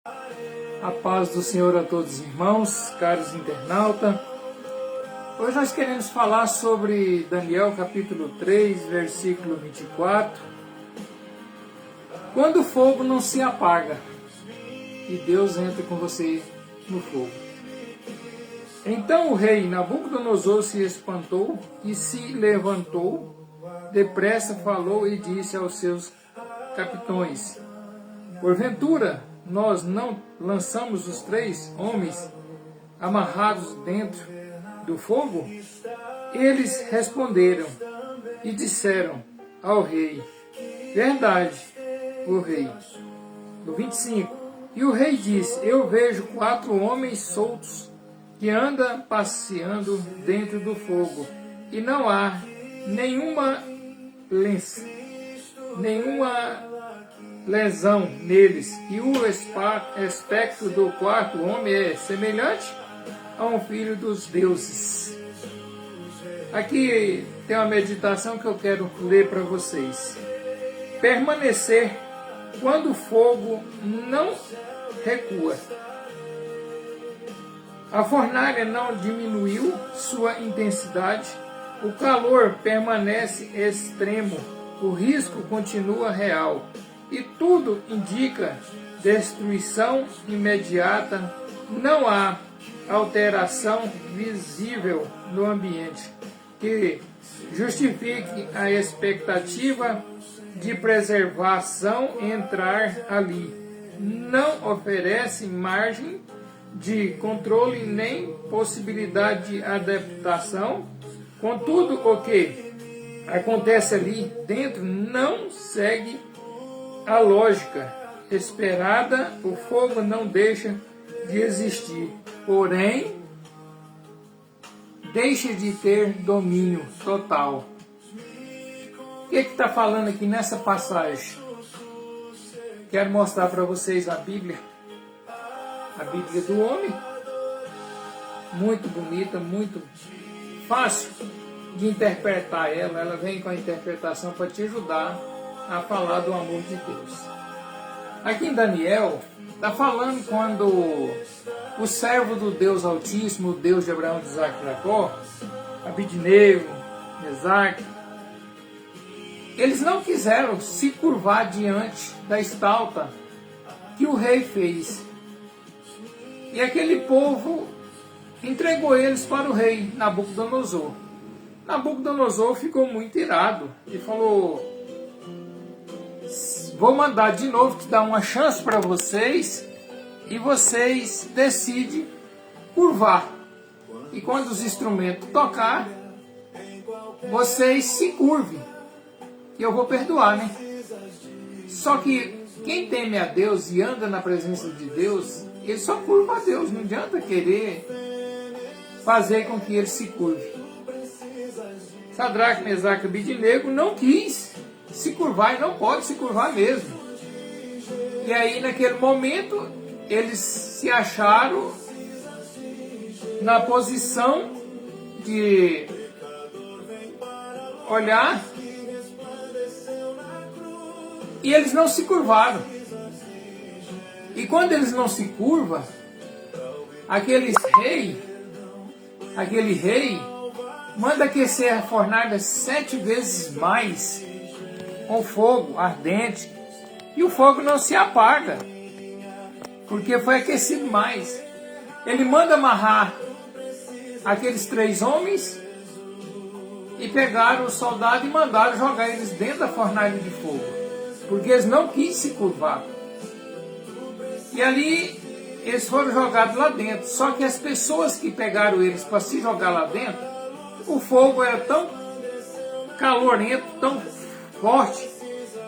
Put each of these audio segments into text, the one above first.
A paz do Senhor a todos os irmãos, caros internautas. Hoje nós queremos falar sobre Daniel capítulo 3, versículo 24. Quando o fogo não se apaga e Deus entra com você no fogo. Então o rei Nabucodonosor se espantou e se levantou, depressa falou e disse aos seus capitões: porventura, nós não lançamos os 3 homens amarrados dentro do fogo? Eles responderam e disseram ao rei: verdade, o rei. No 25, e o rei disse: eu vejo 4 homens soltos que andam passeando dentro do fogo, e não há nenhuma lesão neles, e o aspecto do 4º homem é semelhante a um filho dos deuses. Aqui tem uma meditação que eu quero ler para vocês. Permanecer quando o fogo não recua. A fornalha não diminuiu sua intensidade, o calor permanece extremo, o risco continua real. E tudo indica destruição imediata, não há alteração visível no ambiente que justifique a expectativa de preservação entrar ali. Não oferece margem de controle nem possibilidade de adaptação. Contudo, o que acontece ali dentro não segue a lógica esperada. O fogo não deixa de existir, porém deixa de ter domínio total. O que está falando aqui nessa passagem? Quero mostrar para vocês a Bíblia do homem, muito bonita, muito fácil de interpretar ela vem com a interpretação para te ajudar a falar do amor de Deus. Aqui em Daniel, está falando quando o servo do Deus Altíssimo, o Deus de Abraão, de Isaac e Jacó, Abidnego, Mesaque, eles não quiseram se curvar diante da estátua que o rei fez. E aquele povo entregou eles para o rei Nabucodonosor. Nabucodonosor ficou muito irado e falou: vou mandar de novo te dar uma chance para vocês, e vocês decidem curvar. E quando os instrumentos tocar, vocês se curvem, que eu vou perdoar, né? Só que quem teme a Deus e anda na presença de Deus, ele só curva a Deus. Não adianta querer fazer com que ele se curve. Sadraque, Mesaque e Abidnego não quis se curvar, e não pode se curvar mesmo. E aí naquele momento eles se acharam na posição de olhar, e eles não se curvaram. E quando eles não se curvam, aquele rei manda aquecer a fornalha 7 vezes mais com fogo ardente, e o fogo não se apaga, porque foi aquecido mais. Ele manda amarrar aqueles 3 homens e pegaram os soldados e mandaram jogar eles dentro da fornalha de fogo, porque eles não quis se curvar. E ali eles foram jogados lá dentro. Só que as pessoas que pegaram eles para se jogar lá dentro, o fogo era tão calorento, tão forte,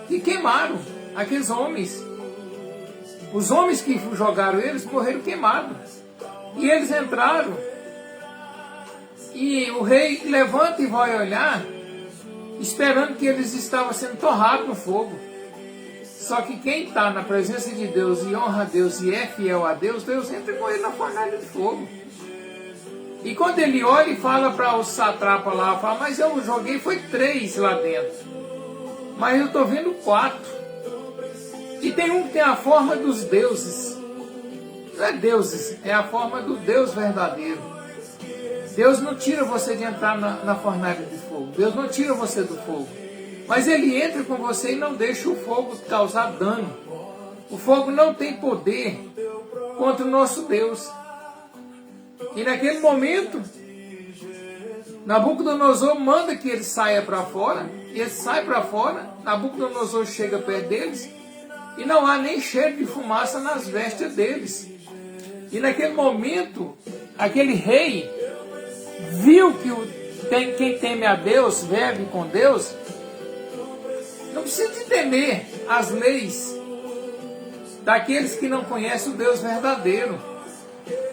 que queimaram aqueles homens. Os homens que jogaram eles morreram queimados. E eles entraram, e o rei levanta e vai olhar, esperando que eles estavam sendo torrados no fogo. Só que quem está na presença de Deus e honra a Deus e é fiel a Deus, Deus entra com ele na fornalha de fogo. E quando ele olha e fala para o satrapa lá, fala: mas eu joguei, foi 3 lá dentro, mas eu estou vendo 4. E tem um que tem a forma dos deuses. Não é deuses, é a forma do Deus verdadeiro. Deus não tira você de entrar na fornalha de fogo. Deus não tira você do fogo. Mas Ele entra com você e não deixa o fogo causar dano. O fogo não tem poder contra o nosso Deus. E naquele momento, Nabucodonosor manda que ele saia para fora. Ele sai para fora, Nabucodonosor chega perto deles e não há nem cheiro de fumaça nas vestes deles. E naquele momento, aquele rei viu que quem teme a Deus, vive com Deus, não precisa de temer as leis daqueles que não conhecem o Deus verdadeiro.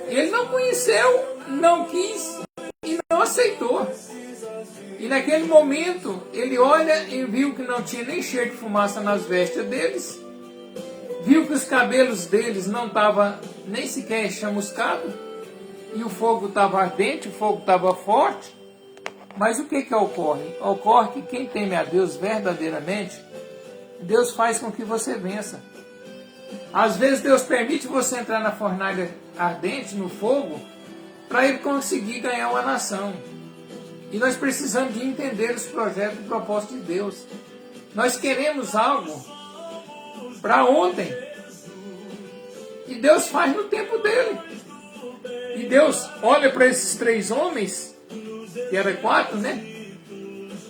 Ele não conheceu, não quis e não aceitou. E naquele momento, ele olha e viu que não tinha nem cheiro de fumaça nas vestes deles, viu que os cabelos deles não estavam nem sequer chamuscados, e o fogo estava ardente, o fogo estava forte. Mas o que ocorre? Ocorre que quem teme a Deus verdadeiramente, Deus faz com que você vença. Às vezes Deus permite você entrar na fornalha ardente, no fogo, para Ele conseguir ganhar uma nação. E nós precisamos de entender os projetos e propósitos de Deus. Nós queremos algo para ontem. E Deus faz no tempo dele. E Deus olha para esses 3 homens, que eram 4, né?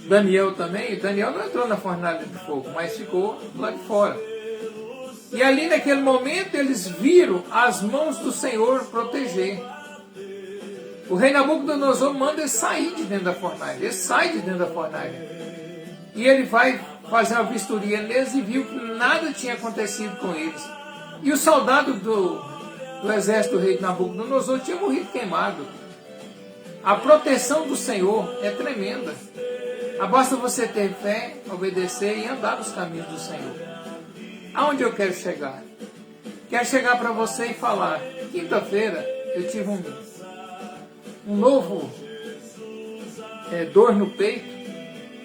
Daniel também. Daniel não entrou na fornalha de fogo, mas ficou lá de fora. E ali naquele momento eles viram as mãos do Senhor proteger. O rei Nabucodonosor manda ele sair de dentro da fornalha. Ele sai de dentro da fornalha. E ele vai fazer uma vistoria neles e viu que nada tinha acontecido com eles. E o soldado do exército do rei Nabucodonosor tinha morrido queimado. A proteção do Senhor é tremenda. Basta você ter fé, obedecer e andar nos caminhos do Senhor. Aonde eu quero chegar? Quero chegar para você e falar. Quinta-feira eu tive um novo dor no peito,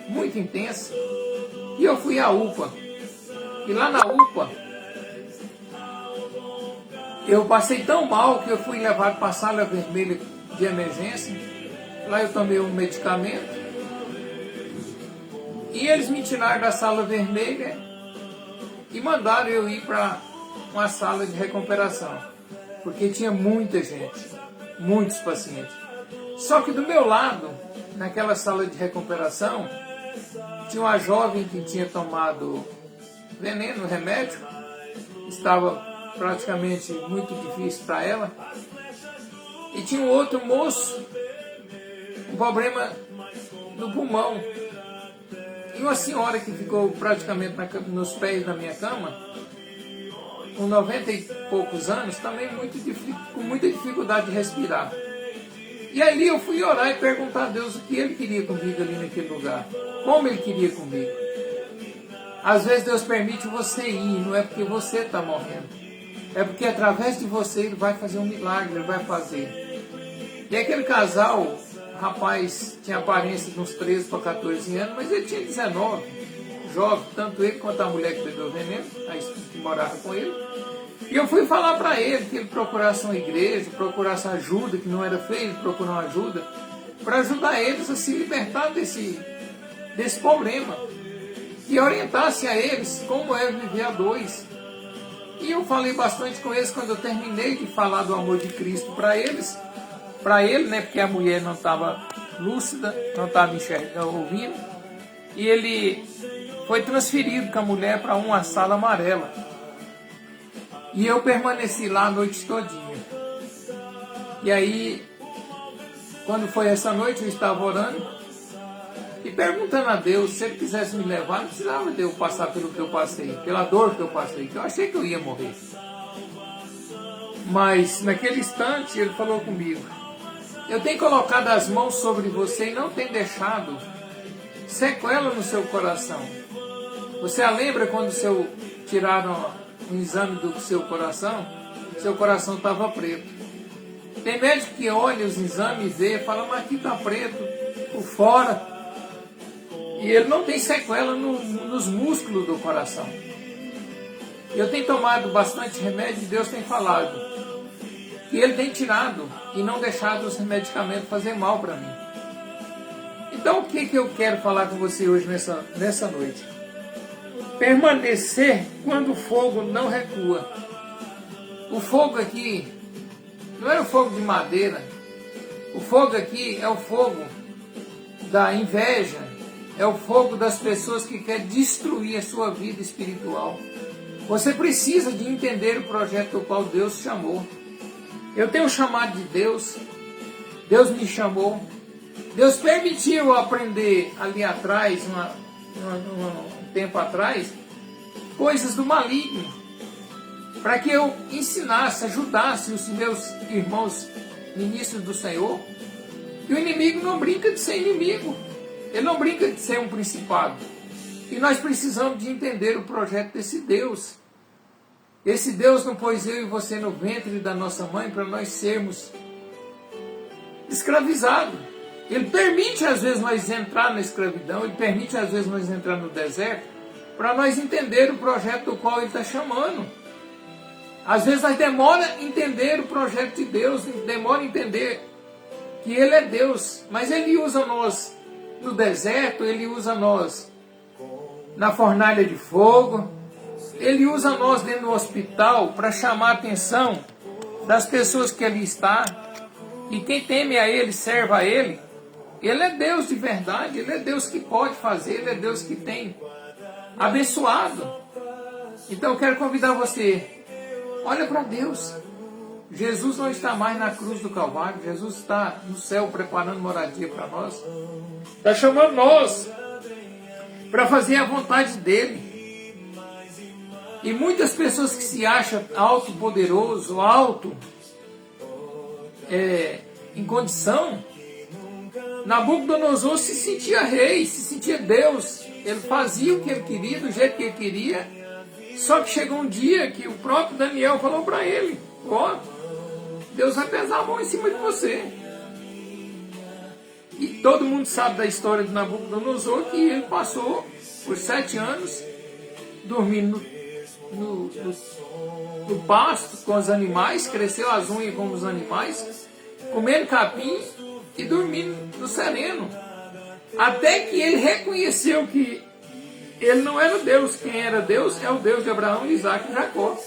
muito intensa. E eu fui à UPA. E lá na UPA, eu passei tão mal que eu fui levado para a sala vermelha de emergência. Lá eu tomei um medicamento. E eles me tiraram da sala vermelha e mandaram eu ir para uma sala de recuperação. Porque tinha muita gente, muitos pacientes. Só que do meu lado, naquela sala de recuperação, tinha uma jovem que tinha tomado veneno, remédio. Estava praticamente muito difícil para ela. E tinha um outro moço, um problema no pulmão. E uma senhora que ficou praticamente nos pés da minha cama, com 90 e poucos anos, também com muita dificuldade de respirar. E ali eu fui orar e perguntar a Deus o que Ele queria comigo ali naquele lugar. Como Ele queria comigo. Às vezes Deus permite você ir, não é porque você está morrendo. É porque através de você Ele vai fazer um milagre, Ele vai fazer. E aquele casal, o rapaz tinha aparência de uns 13 para 14 anos, mas ele tinha 19, jovem, tanto ele quanto a mulher que bebeu veneno, que morava com ele. E eu fui falar para ele que ele procurasse uma igreja, procurasse ajuda, que não era feio ele procurar uma ajuda, para ajudar eles a se libertar desse problema. E orientasse a eles como é viver a dois. E eu falei bastante com eles quando eu terminei de falar do amor de Cristo para eles. Para ele, né, porque a mulher não estava lúcida, não estava ouvindo. E ele foi transferido com a mulher para uma sala amarela. E eu permaneci lá a noite todinha. E aí, quando foi essa noite, eu estava orando e perguntando a Deus se Ele quisesse me levar. Não precisava de eu passar pelo que eu passei, pela dor que eu passei, que eu achei que eu ia morrer. Mas naquele instante Ele falou comigo: eu tenho colocado as mãos sobre você e não tenho deixado sequela no seu coração. Você a lembra quando tiraram um exame do seu coração? Seu coração estava preto. Tem médico que olha os exames e vê, fala, mas aqui está preto, por fora. E ele não tem sequela nos músculos do coração. Eu tenho tomado bastante remédio e Deus tem falado: que ele tem tirado e não deixado os medicamentos fazer mal para mim. Então o que eu quero falar com você hoje nessa noite? Permanecer quando o fogo não recua. O fogo aqui não é o fogo de madeira. O fogo aqui é o fogo da inveja, é o fogo das pessoas que querem destruir a sua vida espiritual. Você precisa de entender o projeto do qual Deus chamou. Eu tenho o chamado de Deus, Deus me chamou, Deus permitiu eu aprender ali atrás, um tempo atrás, coisas do maligno, para que eu ensinasse, ajudasse os meus irmãos ministros do Senhor. E o inimigo não brinca de ser inimigo, ele não brinca de ser um principado. E nós precisamos de entender o projeto desse Deus. Esse Deus não pôs eu e você no ventre da nossa mãe para nós sermos escravizados. Ele permite às vezes nós entrar na escravidão, ele permite às vezes nós entrar no deserto, para nós entender o projeto do qual ele está chamando. Às vezes nós demora a entender o projeto de Deus, demora a entender que ele é Deus, mas ele usa nós no deserto, ele usa nós na fornalha de fogo, ele usa nós dentro do hospital para chamar a atenção das pessoas que ali estão. E quem teme a ele, serve a ele. Ele é Deus de verdade, ele é Deus que pode fazer, ele é Deus que tem abençoado. Então eu quero convidar você, olha para Deus. Jesus não está mais na cruz do Calvário, Jesus está no céu preparando moradia para nós. Está chamando nós para fazer a vontade dele. E muitas pessoas que se acham auto-poderoso, em condição, Nabucodonosor se sentia rei, se sentia Deus. Ele fazia o que ele queria, do jeito que ele queria. Só que chegou um dia que o próprio Daniel falou para ele, Deus vai pesar a mão em cima de você. E todo mundo sabe da história de Nabucodonosor, que ele passou por 7 anos dormindo no pasto com os animais, cresceu as unhas como os animais, comendo capim e dormindo no sereno. Até que ele reconheceu que ele não era Deus. Quem era Deus é o Deus de Abraão, Isaac e Jacó.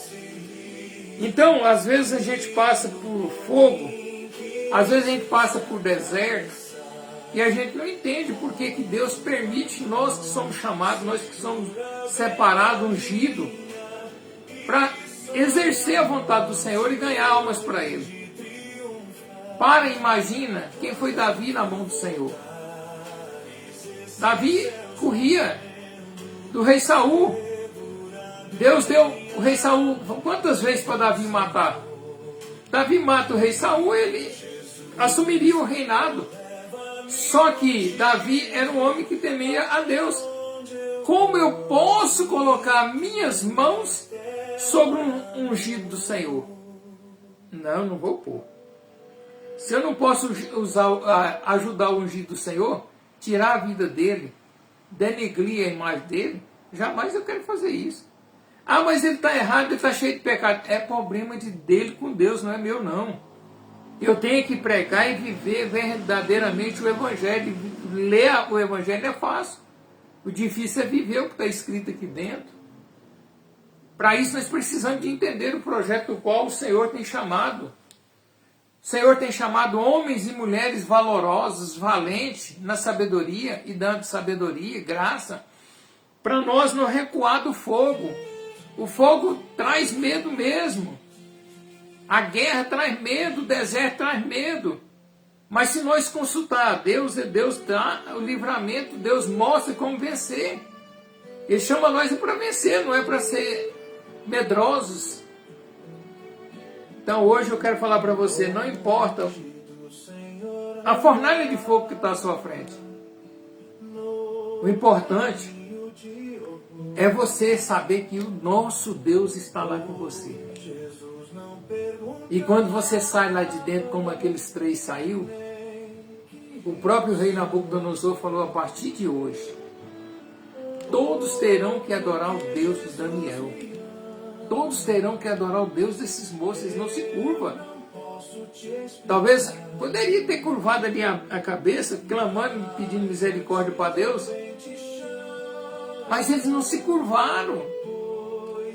Então, às vezes a gente passa por fogo, às vezes a gente passa por deserto, e a gente não entende por que Deus permite nós que somos chamados, nós que somos separados, ungidos, para exercer a vontade do Senhor e ganhar almas para Ele. Para e imagina quem foi Davi na mão do Senhor. Davi corria do rei Saul. Deus deu o rei Saul quantas vezes para Davi matar? Davi mata o rei Saul, ele assumiria o reinado. Só que Davi era um homem que temia a Deus. Como eu posso colocar minhas mãos sobre um ungido do Senhor? Não vou pôr. Se eu não posso ajudar o ungido do Senhor, tirar a vida dele, denegrir a imagem dele, jamais eu quero fazer isso. Mas ele está errado, ele está cheio de pecado. É problema dele com Deus, não é meu não. Eu tenho que pregar e viver verdadeiramente o Evangelho. Ler o Evangelho é fácil. O difícil é viver o que está escrito aqui dentro. Para isso nós precisamos de entender o projeto do qual o Senhor tem chamado. O Senhor tem chamado homens e mulheres valorosos, valentes, na sabedoria e dando sabedoria e graça, para nós não recuar do fogo. O fogo traz medo mesmo. A guerra traz medo, o deserto traz medo. Mas se nós consultar a Deus, Deus dá o livramento, Deus mostra como vencer. Ele chama nós para vencer, não é para ser medrosos. Então hoje eu quero falar para você, não importa a fornalha de fogo que está à sua frente. O importante é você saber que o nosso Deus está lá com você. E quando você sai lá de dentro, como aqueles 3 saiu, o próprio rei Nabucodonosor falou, a partir de hoje, todos terão que adorar o Deus de Daniel. Todos terão que adorar o Deus desses moços, eles não se curvam. Talvez poderia ter curvado ali a cabeça, clamando e pedindo misericórdia para Deus. Mas eles não se curvaram.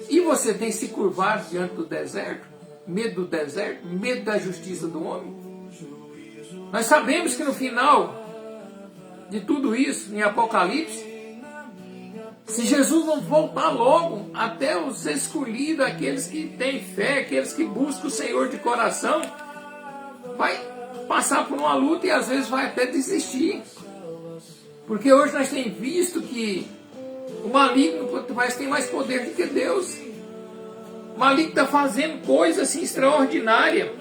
E você tem se curvado diante do deserto? Medo do deserto? Medo da justiça do homem? Nós sabemos que no final de tudo isso, em Apocalipse, se Jesus não voltar logo, até os escolhidos, aqueles que têm fé, aqueles que buscam o Senhor de coração, vai passar por uma luta e às vezes vai até desistir. Porque hoje nós temos visto que o maligno tem mais poder do que Deus. O maligno está fazendo coisa assim extraordinária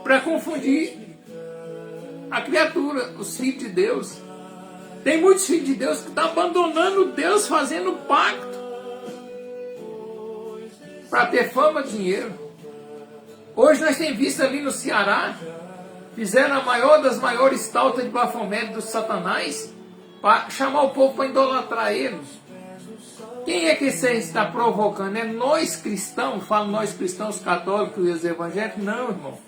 para confundir a criatura, os filhos de Deus. Tem muitos filhos de Deus que estão abandonando Deus, fazendo pacto para ter fama, dinheiro. Hoje nós temos visto ali no Ceará, fizeram a maior das maiores taltas de Bafomé do Satanás para chamar o povo para idolatrar ele. Quem é que você está provocando? É nós cristãos? Falo nós cristãos católicos e os evangélicos? Não, irmão.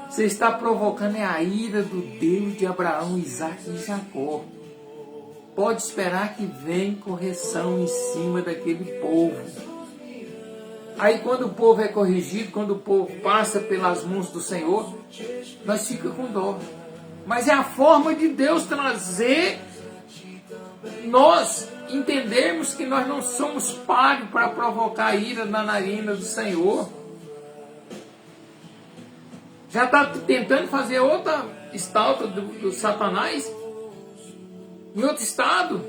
Você está provocando a ira do Deus de Abraão, Isaac e Jacó. Pode esperar que vem correção em cima daquele povo. Aí quando o povo é corrigido, quando o povo passa pelas mãos do Senhor, nós ficamos com dó. Mas é a forma de Deus trazer nós entendermos que nós não somos páreos para provocar a ira na narina do Senhor. Já está tentando fazer outra estátua do Satanás em outro estado.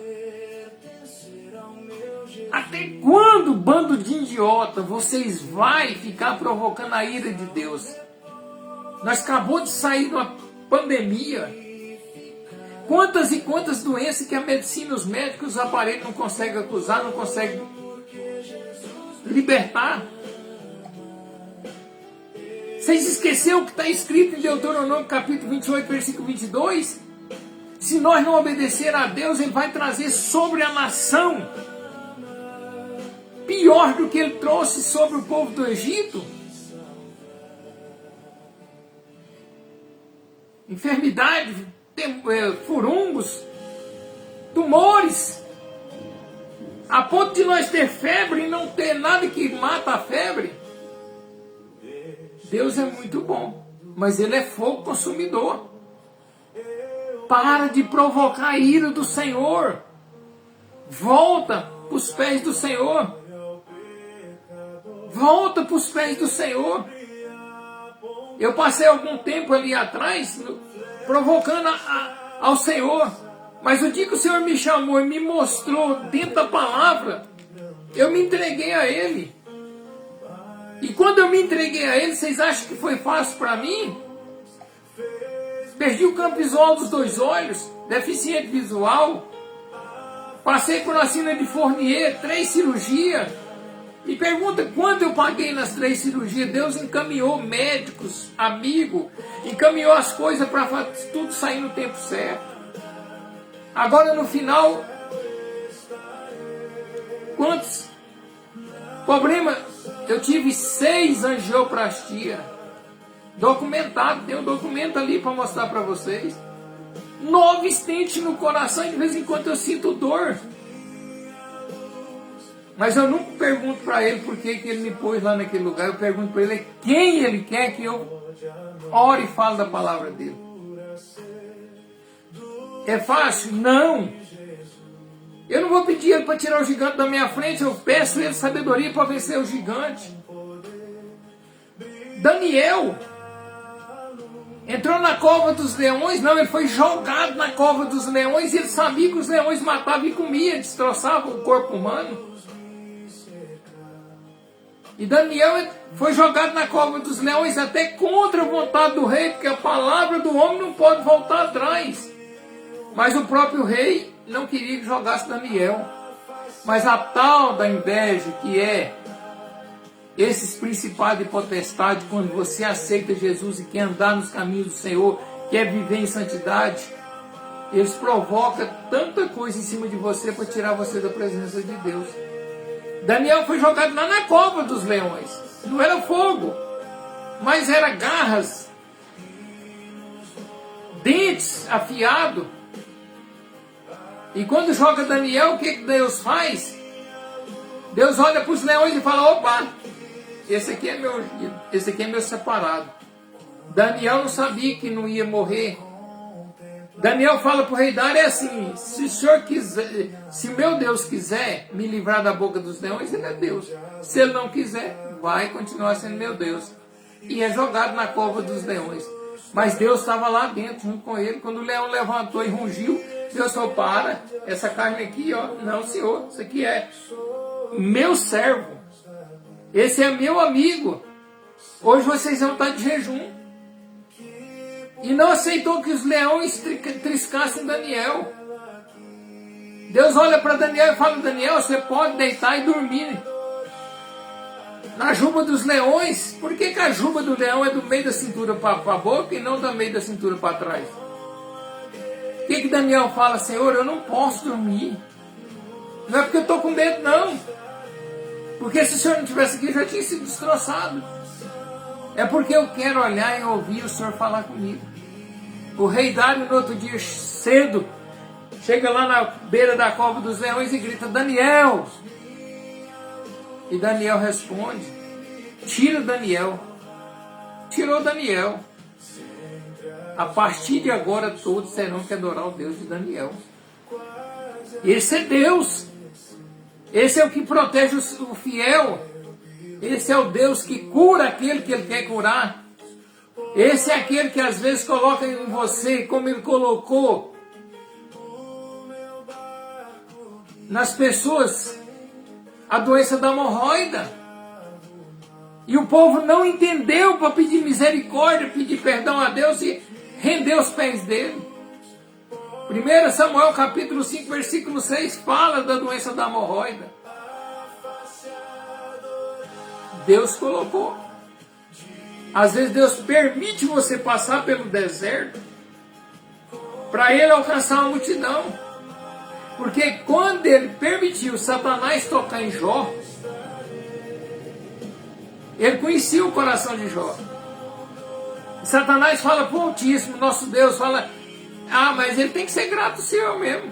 Até quando, bando de idiota, vocês vão ficar provocando a ira de Deus? Nós acabamos de sair de uma pandemia. Quantas e quantas doenças que a medicina, os médicos, os aparelhos não conseguem acusar, não conseguem libertar. Vocês esqueceram o que está escrito em Deuteronômio capítulo 28, versículo 22? Se nós não obedecer a Deus, Ele vai trazer sobre a nação pior do que Ele trouxe sobre o povo do Egito. Enfermidade, furungos, tumores, a ponto de nós ter febre e não ter nada que mata a febre. Deus é muito bom, mas Ele é fogo consumidor. Para de provocar a ira do Senhor. Volta para os pés do Senhor. Volta para os pés do Senhor. Eu passei algum tempo ali atrás provocando ao Senhor. Mas o dia que o Senhor me chamou e me mostrou dentro da palavra, eu me entreguei a Ele. E quando eu me entreguei a Ele, vocês acham que foi fácil para mim? Perdi o campo visual dos 2 olhos, deficiente visual. Passei por uma sina de Fournier, 3 cirurgias. Me pergunta quanto eu paguei nas 3 cirurgias. Deus encaminhou médicos, amigos, encaminhou as coisas para tudo sair no tempo certo. Agora no final, quantos problemas? Eu tive 6 angioplastias. Documentado, tem um documento ali para mostrar para vocês. 9 stents no coração, de vez em quando eu sinto dor. Mas eu nunca pergunto para Ele por que Ele me pôs lá naquele lugar. Eu pergunto para Ele quem Ele quer que eu ore e fale da palavra dEle. É fácil? Não. Eu não vou pedir Ele para tirar o gigante da minha frente. Eu peço Ele sabedoria para vencer o gigante. Daniel entrou na cova dos leões. Não, ele foi jogado na cova dos leões. E ele sabia que os leões matavam e comiam, destroçavam o corpo humano. E Daniel foi jogado na cova dos leões até contra a vontade do rei, porque a palavra do homem não pode voltar atrás. Mas o próprio rei não queria que jogasse Daniel. Mas a tal da inveja, que é esses principados e potestades, quando você aceita Jesus e quer andar nos caminhos do Senhor, quer viver em santidade, eles provocam tanta coisa em cima de você para tirar você da presença de Deus. Daniel foi jogado lá na cova dos leões. Não era fogo. mas era garras, dentes afiados. E quando joga Daniel, o que Deus faz? Deus olha para os leões e fala: opa, esse aqui é meu separado. Daniel não sabia que não ia morrer. Daniel fala para o rei Dário assim: se o senhor quiser, se meu Deus quiser me livrar da boca dos leões, ele é Deus. Se ele não quiser, vai continuar sendo meu Deus. E é jogado na cova dos leões. Mas Deus estava lá dentro junto com ele. Quando o leão levantou e rungiu, Deus falou: para, essa carne aqui, ó, não, senhor, isso aqui é meu servo. Esse é meu amigo. Hoje vocês vão estar de jejum. E não aceitou que os leões triscassem Daniel. Deus olha para Daniel e fala: Daniel, você pode deitar e dormir na juba dos leões. Por que a juba do leão é do meio da cintura para a boca e não do meio da cintura para trás? O que Daniel fala? Senhor, eu não posso dormir. Não é porque eu estou com medo, não. Porque se o senhor não estivesse aqui, eu já tinha sido destroçado. É porque eu quero olhar e ouvir o senhor falar comigo. O rei Dário, no outro dia cedo, chega lá na beira da cova dos leões e grita: Daniel! E Daniel responde: tira Daniel. Tirou Daniel. A partir de agora todos terão que adorar o Deus de Daniel. Esse é Deus. Esse é o que protege o fiel. Esse é o Deus que cura aquele que Ele quer curar. Esse é aquele que às vezes coloca em você, como Ele colocou nas pessoas, a doença da hemorroida. E o povo não entendeu para pedir misericórdia, pedir perdão a Deus e render os pés dele. 1 Samuel capítulo 5, versículo 6 fala da doença da hemorroida. Deus colocou. Às vezes Deus permite você passar pelo deserto para Ele alcançar uma multidão. Porque quando Ele permitiu Satanás tocar em Jó, Ele conhecia o coração de Jó. Satanás fala para o Altíssimo, nosso Deus, fala: ah, mas ele tem que ser grato ao Senhor mesmo.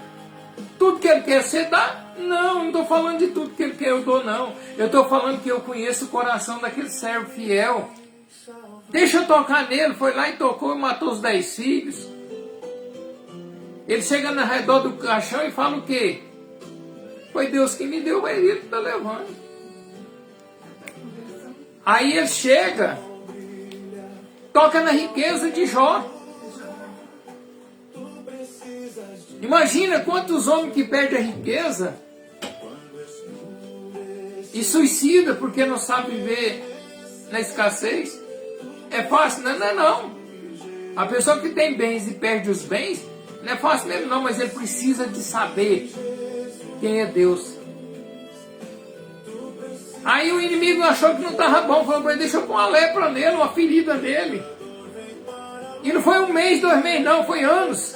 Tudo que Ele quer você dá? Não, não estou falando de tudo que Ele quer eu dou, não. Eu estou falando que eu conheço o coração daquele servo fiel. Deixa eu tocar nele. Foi lá e tocou e matou os 10 filhos. Ele chega no redor do caixão e fala o quê? Foi Deus que me deu, mas Ele está levando. Aí ele chega, toca na riqueza de Jó. Imagina quantos homens que perdem a riqueza e suicida porque não sabe viver na escassez. É fácil? Não, não é não. A pessoa que tem bens e perde os bens, não é fácil mesmo não, mas ele precisa de saber quem é Deus. Aí o inimigo achou que não estava bom, falou para ele: deixa eu pôr uma lepra nele, uma ferida nele. E não foi um mês, 2 meses não, foi anos.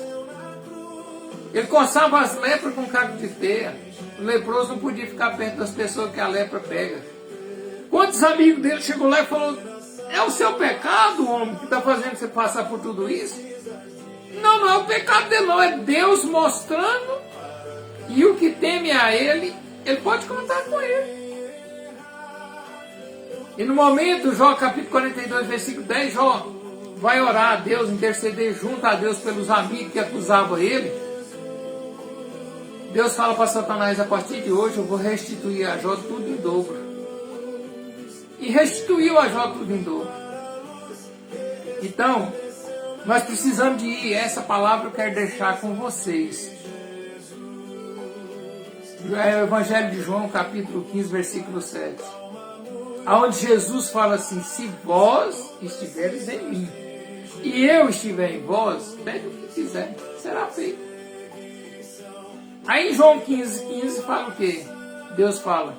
Ele coçava as lepras com caco de teia. O leproso não podia ficar perto das pessoas que a lepra pega. Quantos amigos dele chegou lá e falou: é o seu pecado, homem, que está fazendo você passar por tudo isso? Não, não é o pecado dele não, é Deus mostrando. E o que teme a Ele, Ele pode contar com Ele. E no momento, Jó capítulo 42, versículo 10, Jó vai orar a Deus, interceder junto a Deus pelos amigos que acusavam ele. Deus fala para Satanás: a partir de hoje eu vou restituir a Jó tudo em dobro. E restituiu a Jó tudo em dobro. Então, nós precisamos de ir. Essa palavra eu quero deixar com vocês. É o Evangelho de João, capítulo 15, versículo 7. Onde Jesus fala assim: se vós estiveres em mim, e eu estiver em vós, pede o que quiser, será feito. Aí em João 15 fala o quê? Deus fala: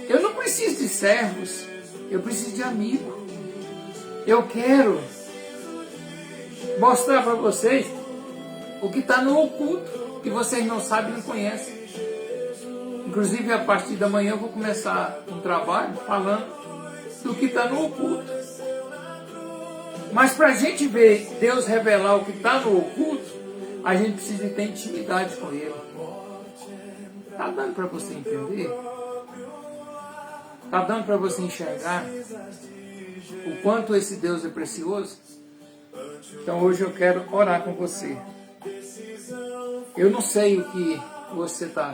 eu não preciso de servos, eu preciso de amigos. Eu quero mostrar para vocês o que está no oculto, que vocês não sabem e não conhecem. Inclusive, a partir da manhã eu vou começar um trabalho falando do que está no oculto. Mas para a gente ver Deus revelar o que está no oculto, a gente precisa ter intimidade com Ele. Está dando para você entender? Está dando para você enxergar o quanto esse Deus é precioso? Então hoje eu quero orar com você. Eu não sei o que você está,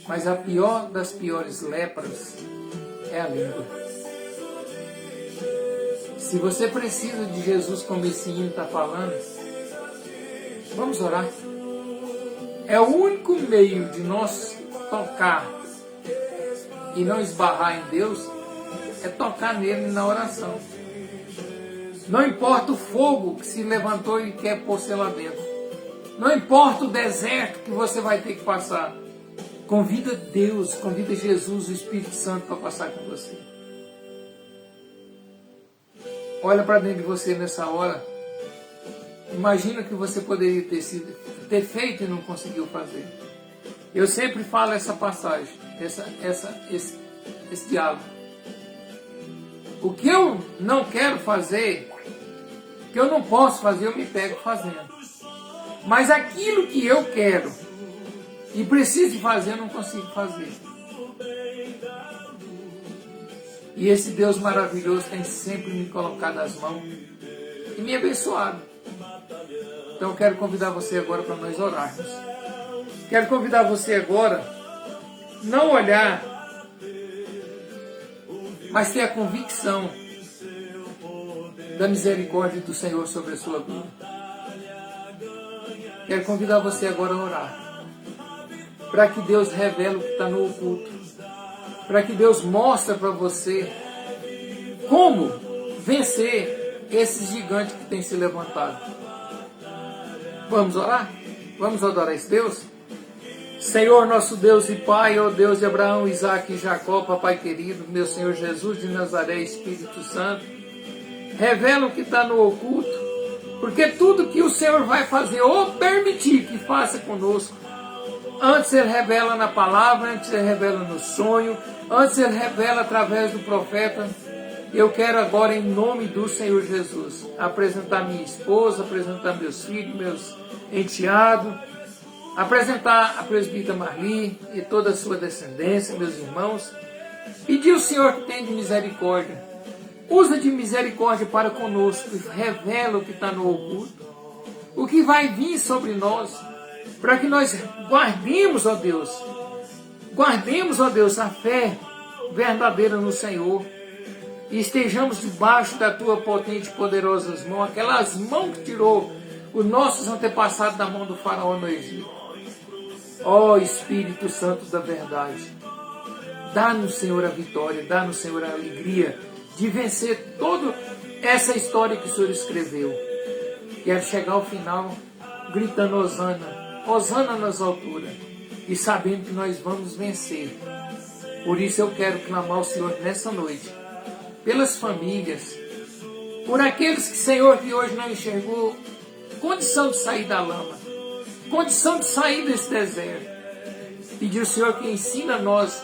mas a pior das piores lepras é a língua. Se você precisa de Jesus, como esse hino está falando, vamos orar. É o único meio de nós tocar e não esbarrar em Deus, é tocar nele na oração. Não importa o fogo que se levantou e quer pôr você lá dentro. Não importa o deserto que você vai ter que passar. Convida Deus, convida Jesus, o Espírito Santo para passar com você. Olha para dentro de você nessa hora. Imagina o que você poderia ter feito e não conseguiu fazer. Eu sempre falo essa passagem, esse diálogo. O que eu não quero fazer, o que eu não posso fazer, eu me pego fazendo. Mas aquilo que eu quero e preciso fazer, eu não consigo fazer. E esse Deus maravilhoso tem sempre me colocado as mãos e me abençoado. Então eu quero convidar você agora para nós orarmos. Quero convidar você agora, não olhar, mas ter a convicção da misericórdia do Senhor sobre a sua vida. Quero convidar você agora a orar, para que Deus revele o que está no oculto, para que Deus mostre para você como vencer esses gigantes que têm se levantado. Vamos orar? Vamos adorar esse Deus? Senhor, nosso Deus e Pai, ó Deus de Abraão, Isaque e Jacó, Papai querido, meu Senhor Jesus de Nazaré, Espírito Santo, revela o que está no oculto, porque tudo que o Senhor vai fazer ou permitir que faça conosco, antes Ele revela na palavra, antes Ele revela no sonho, antes Ele revela através do profeta. Eu quero agora, em nome do Senhor Jesus, apresentar minha esposa, apresentar meus filhos, meus enteados, apresentar a presbítera Marli e toda a sua descendência, meus irmãos. Pedir ao Senhor que tenha de misericórdia. Usa de misericórdia para conosco e revela o que está no oculto, o que vai vir sobre nós, para que nós guardemos, ó Deus, a fé verdadeira no Senhor, e estejamos debaixo da Tua potente e poderosas mãos, aquelas mãos que tirou os nossos antepassados da mão do faraó no Egito. Ó Espírito Santo da verdade, dá-nos, Senhor, a vitória, dá-nos, Senhor, a alegria de vencer toda essa história que o Senhor escreveu. Quero chegar ao final gritando Hosana, Hosana nas alturas, e sabendo que nós vamos vencer. Por isso eu quero clamar ao Senhor nessa noite, pelas famílias, por aqueles que, Senhor, que hoje não enxergou condição de sair da lama, condição de sair desse deserto. Pedir ao Senhor que ensina a nós,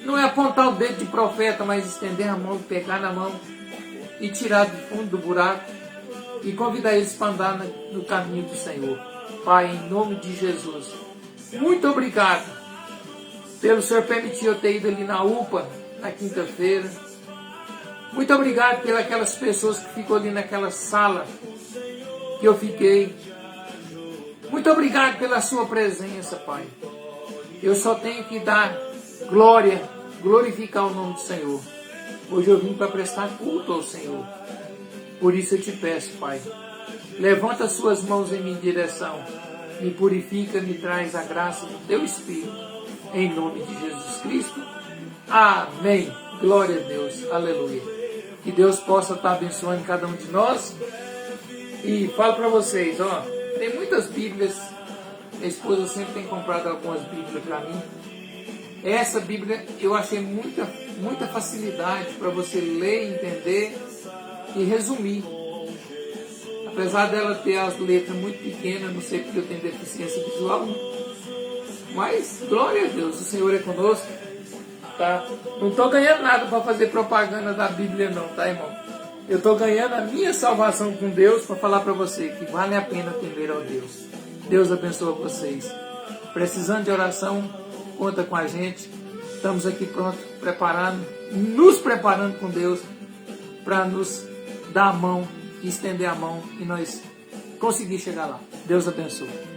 não é apontar o dedo de profeta, mas estender a mão, pegar na mão e tirar do fundo do buraco e convidar eles para andar no caminho do Senhor. Pai, em nome de Jesus, muito obrigado pelo Senhor permitir eu ter ido ali na UPA na quinta-feira. Muito obrigado pelas aquelas pessoas que ficam ali naquela sala que eu fiquei. Muito obrigado pela sua presença, Pai. Eu só tenho que dar glória, glorificar o nome do Senhor. Hoje eu vim para prestar culto ao Senhor. Por isso eu te peço, Pai, levanta as suas mãos em minha direção, me purifica, me traz a graça do Teu Espírito, em nome de Jesus Cristo. Amém. Glória a Deus. Aleluia. Que Deus possa estar abençoando cada um de nós. E falo para vocês, ó, tem muitas Bíblias. Minha esposa sempre tem comprado algumas Bíblias para mim. Essa Bíblia eu achei muita facilidade para você ler, entender e resumir. Apesar dela ter as letras muito pequenas, não sei porque eu tenho deficiência visual, mas glória a Deus, o Senhor é conosco, tá? Não estou ganhando nada para fazer propaganda da Bíblia não, tá, irmão? Eu estou ganhando a minha salvação com Deus para falar para você que vale a pena temer ao Deus. Deus abençoe vocês. Precisando de oração, conta com a gente. Estamos aqui prontos, nos preparando com Deus para nos dar a mão, estender a mão e nós conseguir chegar lá. Deus abençoe.